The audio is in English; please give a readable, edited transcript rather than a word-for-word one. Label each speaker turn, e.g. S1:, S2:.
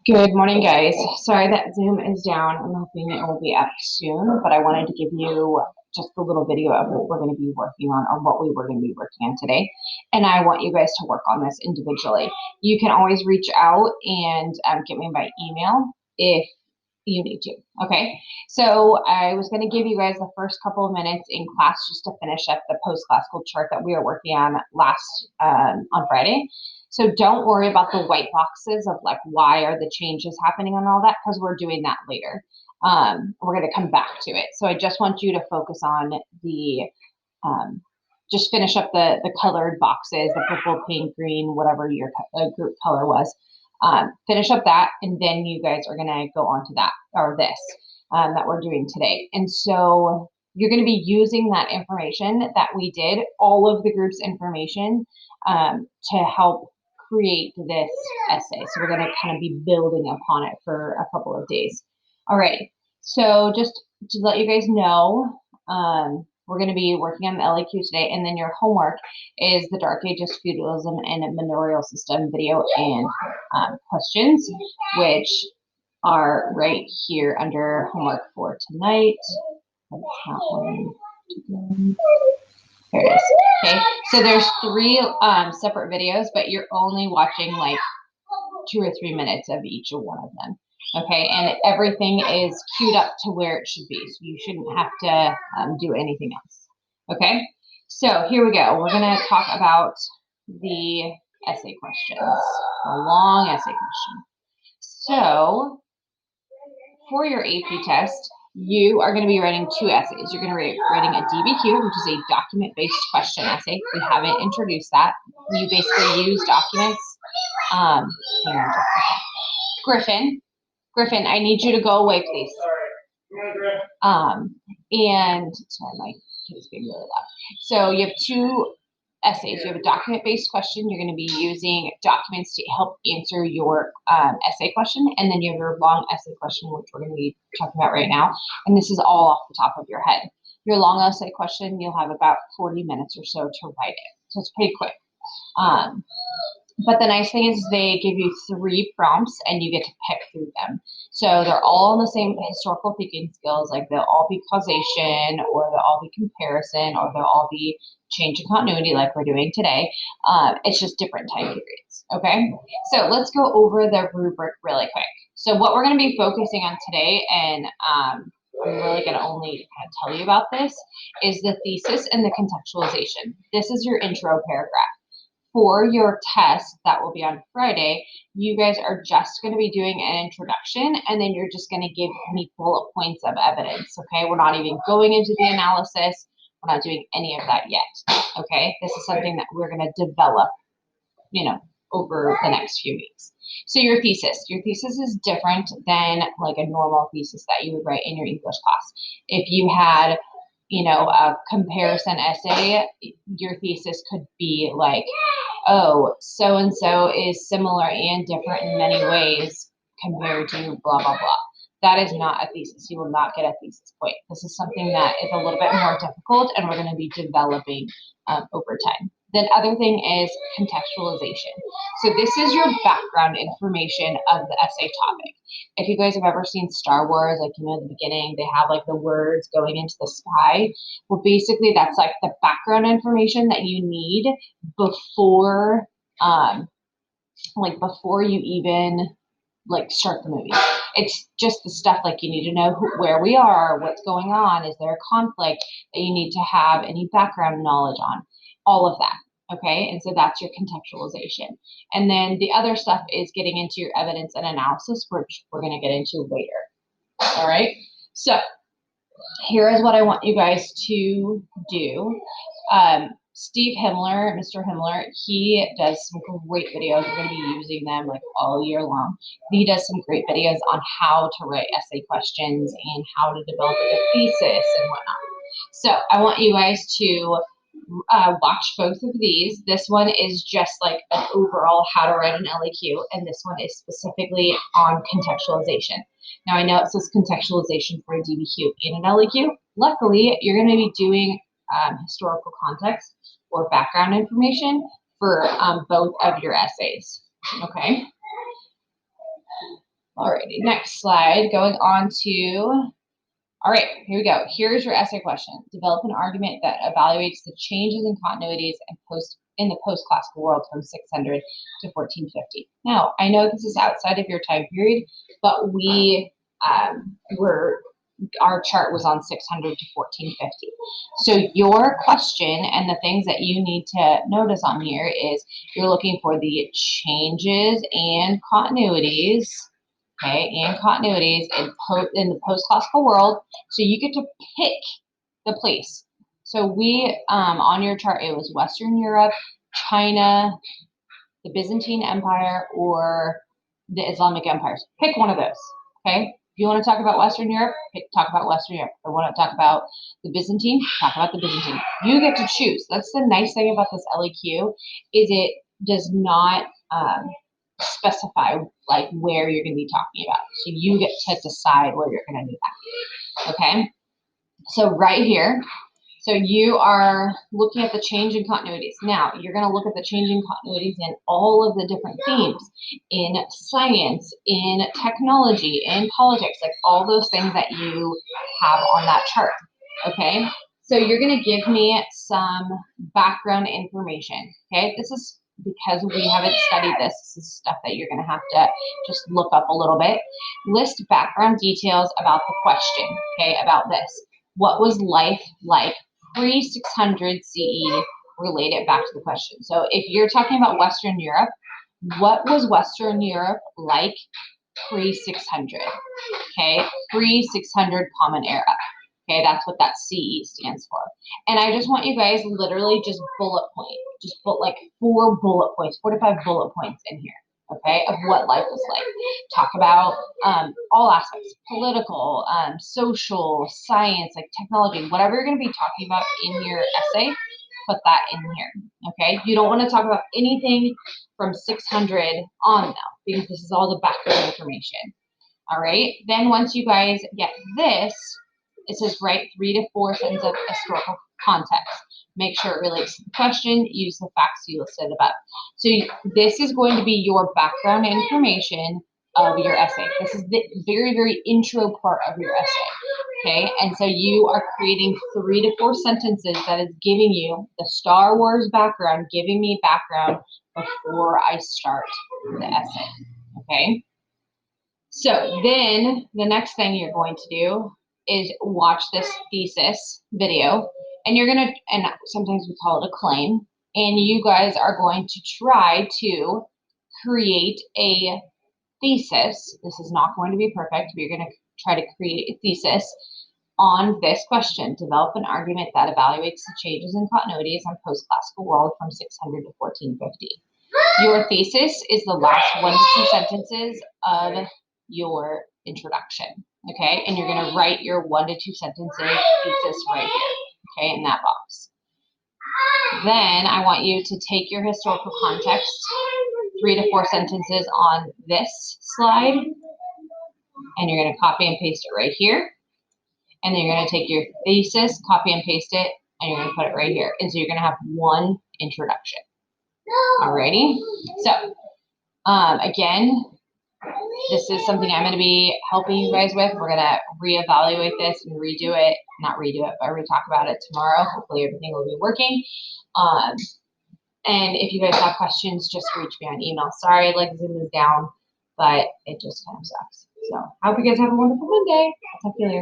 S1: Good morning, guys. Sorry that Zoom is down. I'm hoping it will be up soon, but I wanted to give you just a little video of what we're going to be working on or what we were going to be working on today. And I want you guys to work on this individually. You can always reach out and get me by email if you need to. Okay. So I was going to give you guys the first couple of minutes in class just to finish up the post-classical chart that we were working on last on Friday. So don't worry about the white boxes of like why are the changes happening and all that, because we're doing that later. We're going to come back to it. So I just want you to focus on the just finish up the colored boxes, the purple, pink, green, whatever your group color was. Finish up that, and then you guys are going to go on to that or this that we're doing today. And so you're going to be using that information that we did, all of the group's information, to help create this essay. So we're going to kind of be building upon it for a couple of days. All right. So just to let you guys know, we're going to be working on the LAQ today, and then your homework is the Dark Ages, Feudalism, and Manorial System video and questions, which are right here under homework for tonight. Here it is. Okay, so there's three separate videos, but you're only watching like 2 or 3 minutes of each one of them. Okay, and everything is queued up to where it should be, so you shouldn't have to do anything else. Okay, so here we go. We're going to talk about the essay questions, a long essay question. So for your AP test, you are going to be writing 2 essays. You're going to be writing a DBQ, which is a document-based question essay. We haven't introduced that. You basically use documents. Griffin, I need you to go away, please. And sorry, my kid is being really loud. So you have 2 essays. You have a document-based question. You're going to be using documents to help answer your essay question, and then you have your long essay question, which we're going to be talking about right now. And this is all off the top of your head. Your long essay question, you'll have about 40 minutes or so to write it, so it's pretty quick. But the nice thing is they give you 3 prompts and you get to pick through them. So they're all on the same historical thinking skills, like they'll all be causation, or they'll all be comparison, or they'll all be change in continuity like we're doing today. It's just different time periods, okay? So let's go over the rubric really quick. So what we're gonna be focusing on today, and I'm really gonna only kind of tell you about this, is the thesis and the contextualization. This is your intro paragraph. For your test that will be on Friday, you guys are just going to be doing an introduction, and then you're just going to give me bullet points of evidence, okay? We're not even going into the analysis. We're not doing any of that yet, okay? This is something that we're going to develop, over the next few weeks. So your thesis is different than like a normal thesis that you would write in your English class. If you had a comparison essay, your thesis could be like, oh, so-and-so is similar and different in many ways compared to blah, blah, blah. That is not a thesis. You will not get a thesis point. This is something that is a little bit more difficult, and we're going to be developing over time. The other thing is contextualization. So this is your background information of the essay topic. If you guys have ever seen Star Wars, like, in the beginning, they have like the words going into the sky. Well, basically that's like the background information that you need before, before you even start the movie. It's just the stuff like you need to know where we are, what's going on, is there a conflict that you need to have any background knowledge on, all of that. Okay, and so that's your contextualization. And then the other stuff is getting into your evidence and analysis, which we're going to get into later. All right, so here is what I want you guys to do. Steve Himmler, Mr. Himmler, he does some great videos. We're going to be using them like all year long. He does some great videos on how to write essay questions and how to develop a thesis and whatnot. So I want you guys to watch both of these. This one is just like an overall how to write an LAQ, and this one is specifically on contextualization. Now I know it says contextualization for a DBQ in an LAQ. Luckily, you're going to be doing historical context or background information for both of your essays. Okay. Alrighty, next slide, going on to, all right, here we go. Here's your essay question. Develop an argument that evaluates the changes in continuities and in the post-classical world from 600 to 1450. Now, I know this is outside of your time period, but our chart was on 600 to 1450. So your question and the things that you need to notice on here is you're looking for the changes and continuities, okay, and continuities in the post-classical world. So you get to pick the place. So on your chart, it was Western Europe, China, the Byzantine Empire, or the Islamic empires. Pick one of those, okay? If you want to talk about Western Europe, talk about Western Europe. If you want to talk about the Byzantine, talk about the Byzantine. You get to choose. That's the nice thing about this LEQ, is it does not specify like where you're going to be talking about. So you get to decide where you're going to do that, okay? So right here, so you are looking at the change in continuities. Now, you're going to look at the change in continuities in all of the different themes, in science, in technology, in politics, like all those things that you have on that chart, okay? So you're going to give me some background information, okay? This is because we haven't studied this. This is stuff that you're going to have to just look up a little bit. List background details about the question, okay, about this. What was life like pre-600 CE? Relate it back to the question. So if you're talking about Western Europe, what was Western Europe like pre-600? Okay, pre-600 Common Era. Okay, that's what that CE stands for. And I just want you guys literally just bullet point, just put like 4 bullet points, 4 to 5 bullet points in here, okay, of what life was like. Talk about all aspects, political, social, science, like technology, whatever you're going to be talking about in your essay, put that in here, okay? You don't want to talk about anything from 600 on though, because this is all the background information. All right, then once you guys get this, it says write 3 to 4 sentences of historical context. Make sure it relates to the question, use the facts you listed above. So this is going to be your background information of your essay. This is the very, very intro part of your essay, okay? And so you are creating 3 to 4 sentences that is giving you the Star Wars background, giving me background before I start the essay, okay? So then the next thing you're going to do is watch this thesis video, and you're going to, and sometimes we call it a claim, and you guys are going to try to create a thesis. This is not going to be perfect, but you're going to try to create a thesis on this question. Develop an argument that evaluates the changes in continuities on post-classical world from 600 to 1450. Your thesis is the last 1 to 2 sentences of your introduction, okay? And you're going to write your 1 to 2 sentences thesis right here, okay, in that box. Then I want you to take your historical context, 3 to 4 sentences on this slide, and you're going to copy and paste it right here. And then you're going to take your thesis, copy and paste it, and you're going to put it right here. And so you're going to have 1 introduction. Alrighty, so again, this is something I'm going to be helping you guys with. We're going to reevaluate this and redo it, not redo it, but re-talk about it tomorrow. Hopefully everything will be working. And if you guys have questions, just reach me on email. Sorry, like Zoom is down, but it just kind of sucks. So I hope you guys have a wonderful Monday. I'll talk to you later.